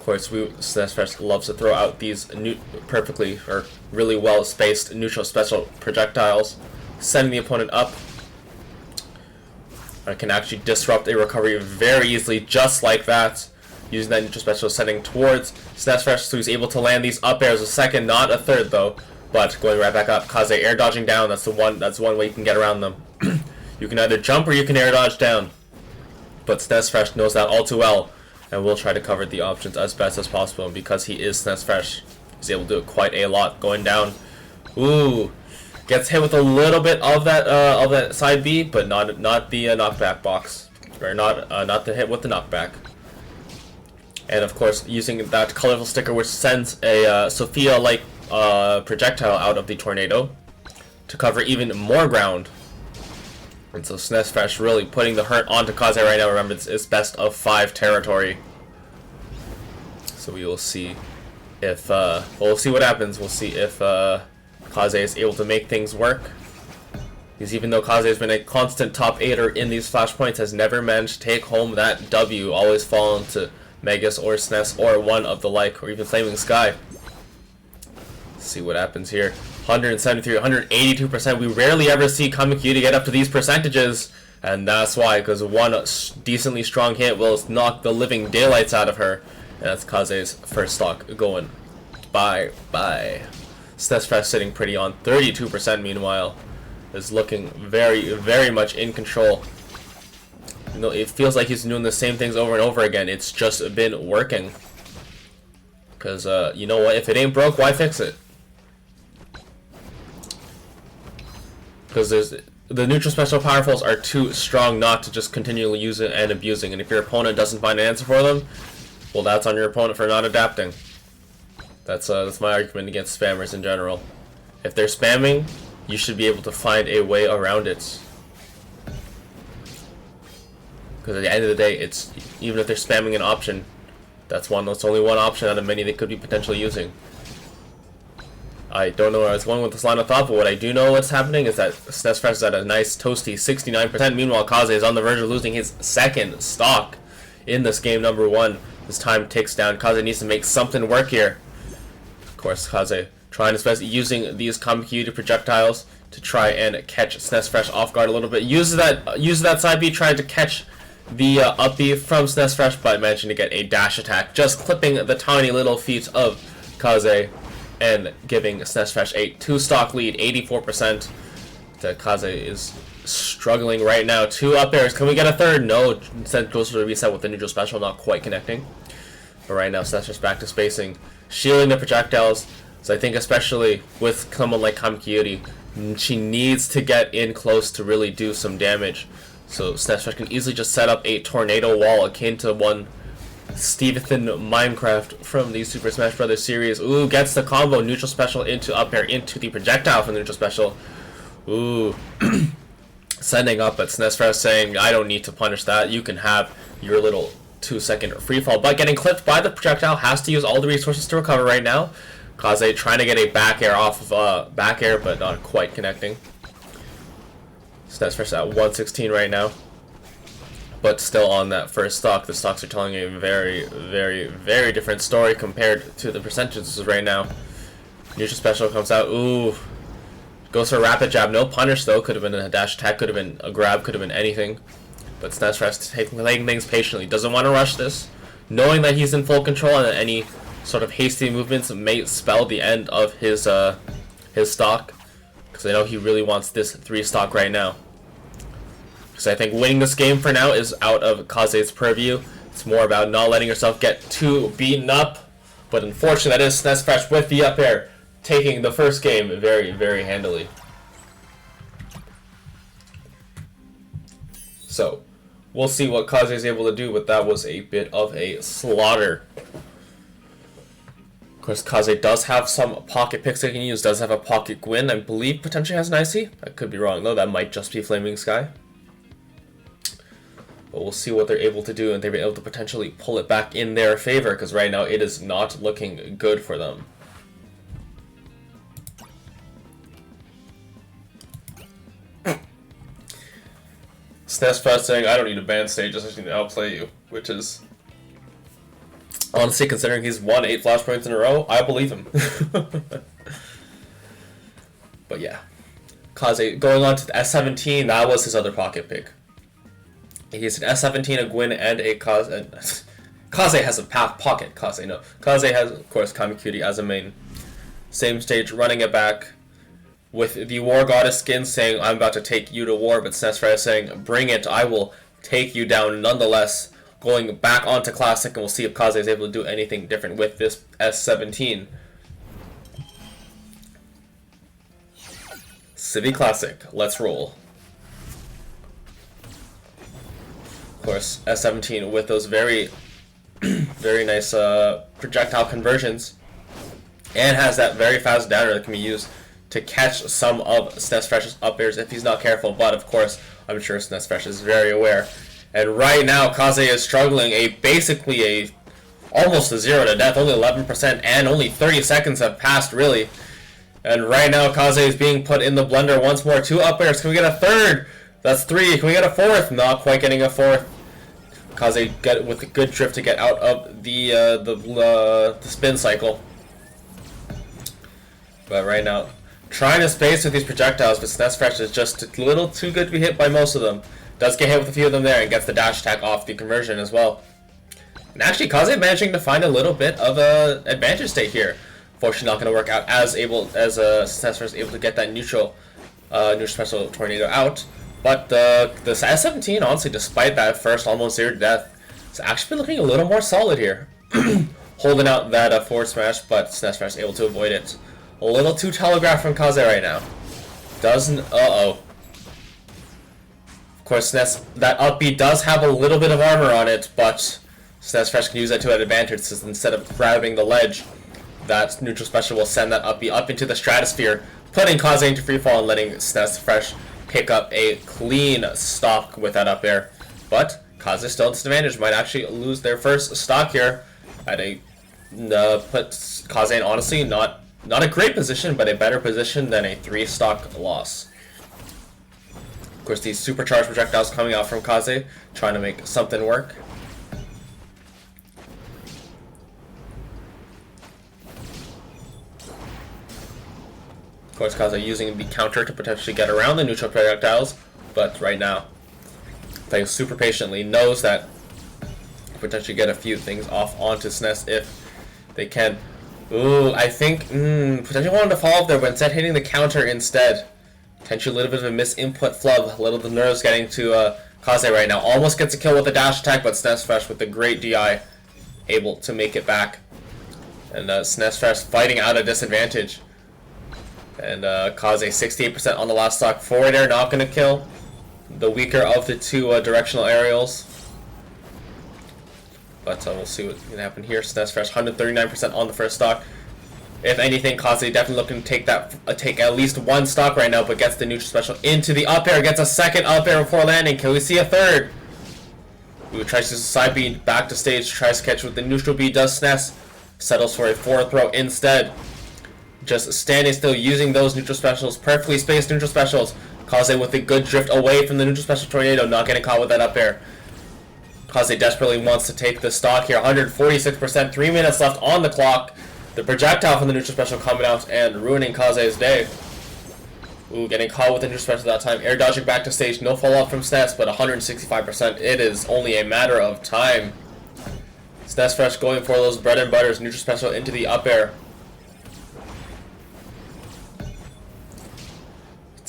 course, SnessFresh loves to throw out these perfectly or really well spaced neutral special projectiles, sending the opponent up. I can actually disrupt a recovery very easily, just like that, using that neutral special, sending towards SnessFresh, so he's able to land these up airs a second, not a third though. But going right back up, Kaze air dodging down. That's one way you can get around them. You can either jump or you can air dodge down. But SnessFresh knows that all too well, and will try to cover the options as best as possible. And because he is SnessFresh, he's able to do it quite a lot. Going down, ooh, gets hit with a little bit of that side B, but not the knockback box, or not the hit with the knockback. And of course, using that colorful sticker, which sends a Sophia-like projectile out of the tornado to cover even more ground. And so SnessFresh really putting the hurt onto Kaze right now. Remember, it's best of 5 territory. So we will see if we'll see what happens. We'll see if Kaze is able to make things work. Because even though Kaze has been a constant top 8er in these flashpoints, has never managed to take home that W. Always fallen to Megas or Sness or one of the like, or even Flaming Sky. Let's see what happens here. 173, 182%. We rarely ever see Kamakyu to get up to these percentages, and that's why, because one decently strong hit will knock the living daylights out of her, and that's Kaze's first stock going bye. SnessFresh sitting pretty on 32%. Meanwhile, is looking very much in control. You know, it feels like he's doing the same things over and over again. It's just been working. Because you know what? If it ain't broke, why fix it? Because the neutral special powerfuls are too strong not to just continually use it and abusing. And if your opponent doesn't find an answer for them, well, that's on your opponent for not adapting. That's my argument against spammers in general. If they're spamming, you should be able to find a way around it. Because at the end of the day, it's even if they're spamming an option, that's only one option out of many they could be potentially using. I don't know where I was going with this line of thought, but what I do know what's happening is that SnessFresh is at a nice toasty 69%. Meanwhile, Kaze is on the verge of losing his second stock in this game number 1. His time ticks down. Kaze needs to make something work here. Of course, Kaze trying his best, using these Kamakyu projectiles to try and catch SnessFresh off guard a little bit. Uses that side B, trying to catch the up B from SnessFresh, but managing to get a dash attack, just clipping the tiny little feet of Kaze and giving SnessFresh a 2-stock lead, 84%. Kaze is struggling right now. 2 up airs. Can we get a third? No. Instead goes for the reset with the neutral special, not quite connecting. But right now, SnessFresh back to spacing, shielding the projectiles. So I think especially with someone like Kamakyu, she needs to get in close to really do some damage. So SnessFresh can easily just set up a tornado wall akin to one Stevenson Minecraft from the Super Smash Bros. Series. Ooh, gets the combo, neutral special into up air, into the projectile from the neutral special. Ooh. Sending up at SnessFresh saying, I don't need to punish that. You can have your little 2-second free fall. But getting clipped by the projectile, has to use all the resources to recover right now. Kaze trying to get a back air off of back air, but not quite connecting. SnessFresh at 116 right now, but still on that first stock. The stocks are telling a very different story compared to the percentages right now. Neutral special comes out. Ooh, goes for a rapid jab. No punish though. Could have been a dash attack. Could have been a grab. Could have been anything. But SnessFresh taking things patiently. Doesn't want to rush this, knowing that he's in full control and that any sort of hasty movements may spell the end of his stock. Because I know he really wants this 3-stock right now. Because I think winning this game for now is out of Kaze's purview. It's more about not letting yourself get too beaten up. But unfortunately, that is SnessFresh with the up air, taking the first game very handily. So, we'll see what Kaze is able to do, but that was a bit of a slaughter. Of course, Kaze does have some pocket picks they can use, does have a pocket Gwyn, I believe potentially has an IC. I could be wrong though, that might just be Flaming Sky. But we'll see what they're able to do, and they're able to potentially pull it back in their favor, because right now it is not looking good for them. SnessFresh saying, I don't need a band stage, I just need to outplay you, which is Honestly, considering he's won 8 flashpoints in a row, I believe him. But yeah. Kaze going on to the S17, that was his other pocket pick. He's an S17, a Gwyn, and a Kaze. Kaze has a pocket. Kaze has, of course, Kamikuti as a main. Same stage, running it back with the War Goddess skin saying, I'm about to take you to war, but SnessFresh saying, bring it, I will take you down nonetheless. Going back onto Classic, and we'll see if Kaze is able to do anything different with this S17. City Classic, let's roll. Of course, S17 with those very, very nice projectile conversions, and has that very fast downer that can be used to catch some of SnessFresh's up airs if he's not careful. But of course, I'm sure SnessFresh is very aware. And right now, Kaze is struggling. Basically almost a 0 to death, only 11%, and only 30 seconds have passed, really. And right now, Kaze is being put in the blender once more. 2 up airs. Can we get a third? That's 3. Can we get a fourth? Not quite getting a fourth. Kaze get with a good drift to get out of the spin cycle. But right now, trying to space with these projectiles, but SnessFresh is just a little too good to be hit by most of them. Does get hit with a few of them there and gets the dash attack off the conversion as well. And actually, Kaze managing to find a little bit of a advantage state here. Fortunately, not going to work out as SnessFresh is able to get that neutral special tornado out. But the S17, honestly, despite that first almost 0 to death, is actually been looking a little more solid here. Holding out that forward smash, but SnessFresh is able to avoid it. A little too telegraphed from Kaze right now. Uh-oh. Of course, that up B does have a little bit of armor on it, but SnessFresh can use that to an advantage, since instead of grabbing the ledge, that neutral special will send that up B up into the stratosphere, putting Kaze into freefall and letting SnessFresh pick up a clean stock with that up air. But Kaze still at disadvantage, might actually lose their first stock here at puts Kaze in, honestly, not a great position, but a better position than a 3 stock loss. Of course, these supercharged projectiles coming out from Kaze, trying to make something work. Of course, Kaze using the counter to potentially get around the neutral projectiles, but right now, playing super patiently, knows that potentially get a few things off onto Sness if they can. Ooh, I think potentially wanted to fall off there, but instead hitting the counter instead. Potentially a little bit of a misinput flub. A little of the nerves getting to Kaze right now. Almost gets a kill with the dash attack, but SnessFresh with the great DI able to make it back. And SnessFresh fighting out a disadvantage. And Kaze 68% on the last stock. Forward air not going to kill. The weaker of the 2 directional aerials. But we'll see what's going to happen here. SnessFresh 139% on the first stock. If anything, Kaze definitely looking to take at least 1 stock right now, but gets the neutral special into the up air. Gets a second up air before landing. Can we see a third? Ooh, tries to side B back to stage. Tries to catch with the neutral B. Does Sness. Settles for a forward throw instead. Just standing still, using those neutral specials. Perfectly spaced neutral specials. Kaze with a good drift away from the neutral special tornado. Not getting caught with that up air. Kaze desperately wants to take the stock here. 146%. 3 minutes left on the clock. The projectile from the neutral special coming out and ruining Kaze's day. Ooh, getting caught with the neutral special that time. Air dodging back to stage. No follow-up from Sness, but 165%. It is only a matter of time. SnessFresh going for those bread and butters. Neutral special into the up air.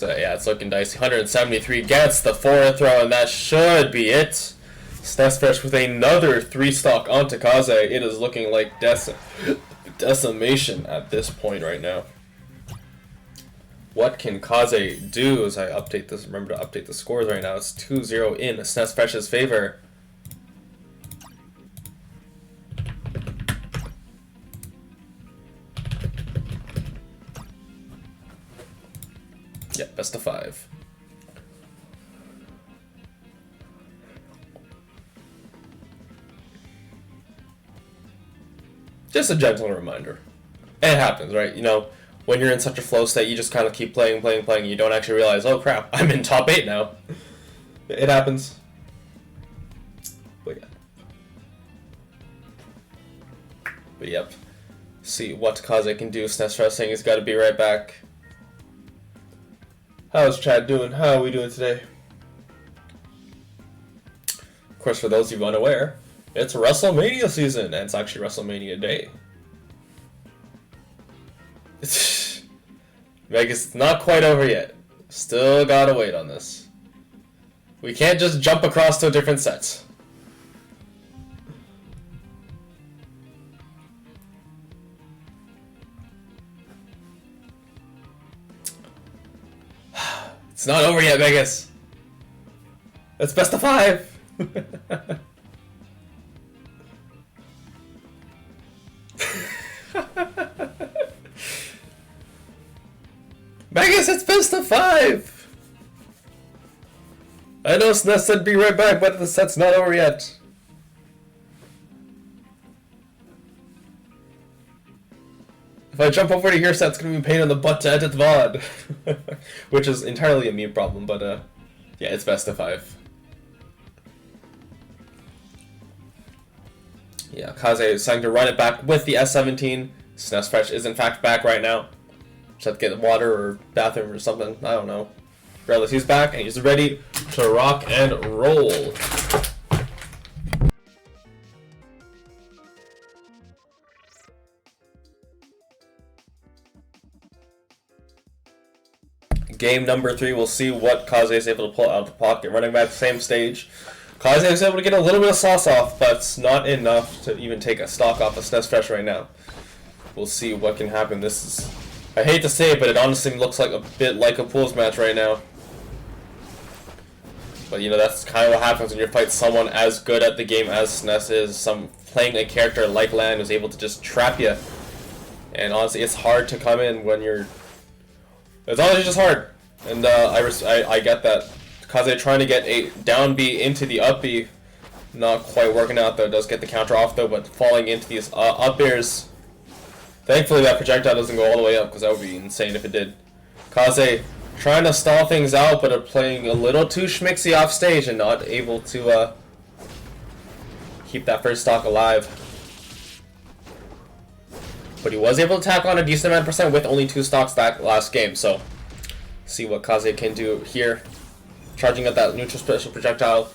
Yeah, it's looking dicey. 173 gets the forward throw, and that should be it. SnessFresh with another 3 stock onto Kaze. It is looking like decimation at this point right now. What can Kaze do as I update this? Remember to update the scores right now. It's 2-0 in SnessFresh's favor. Yeah, best of 5. Just a gentle reminder. It happens, right? You know, when you're in such a flow state, you just kind of keep playing. You don't actually realize, oh crap, I'm in top 8 now. It happens. But yeah. But yep. See what Kaze can do. SnessFresh saying he's got to be right back. How's Chad doing? How are we doing today? Of course, for those of you unaware, it's WrestleMania season, and it's actually WrestleMania day. Vegas, it's not quite over yet. Still gotta wait on this. We can't just jump across to a different set. It's not over yet, Vegas. It's best of 5. Vegas, it's best of 5. I know Sness said be right back, but the set's not over yet. If I jump over to your set, it's gonna be a pain in the butt to edit VOD. Which is entirely a me problem, but yeah, it's best of 5. Yeah, Kaze is starting to run it back with the S17. SnessFresh is in fact back right now. Just have to get water or bathroom or something, I don't know. Regardless, he's back and he's ready to rock and roll. Game number 3, we'll see what Kaze is able to pull out of the pocket. Running back the same stage. Kaze is able to get a little bit of sauce off, but not enough to even take a stock off of SnessFresh right now. We'll see what can happen. This is, I hate to say it, but it honestly looks like a bit like a pools match right now. But you know, that's kind of what happens when you fight someone as good at the game as Sness is. Playing a character like Lan who's able to just trap you. And honestly, it's hard to come in when you're... It's honestly just hard. And I get that. Kaze trying to get a down B into the up B. Not quite working out though. Does get the counter off though, but falling into these up airs. Thankfully that projectile doesn't go all the way up, because that would be insane if it did. Kaze trying to stall things out, but playing a little too schmixy off stage and not able to keep that first stock alive. But he was able to tack on a decent amount of percent with only 2 stocks that last game, so see what Kaze can do here. Charging up that neutral special projectile.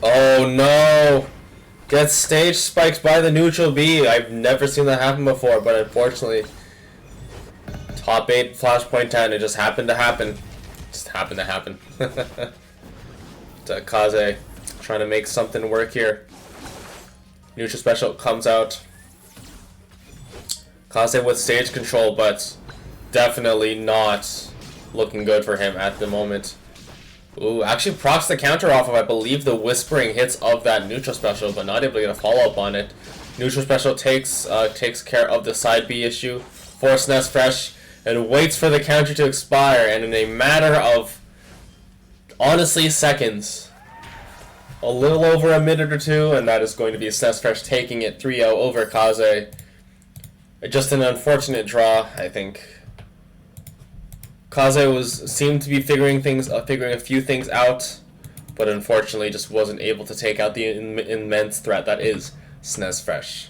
Oh no! Gets stage spiked by the neutral B. I've never seen that happen before, but unfortunately, top 8 Flashpoint 10, it just happened to happen. Just happened to happen. Kaze trying to make something work here. Neutral special comes out. Kaze with stage control, but definitely not looking good for him at the moment. Ooh, actually procs the counter off of, I believe, the whispering hits of that neutral special, but not able to get a follow-up on it. Neutral special takes care of the side B issue for SnessFresh and waits for the counter to expire, and in a matter of, honestly, seconds, a little over a minute or 2, and that is going to be SnessFresh taking it 3-0 over Kaze. Just an unfortunate draw, I think. Kaze seemed to be figuring a few things out, but unfortunately just wasn't able to take out the immense threat that is SnessFresh.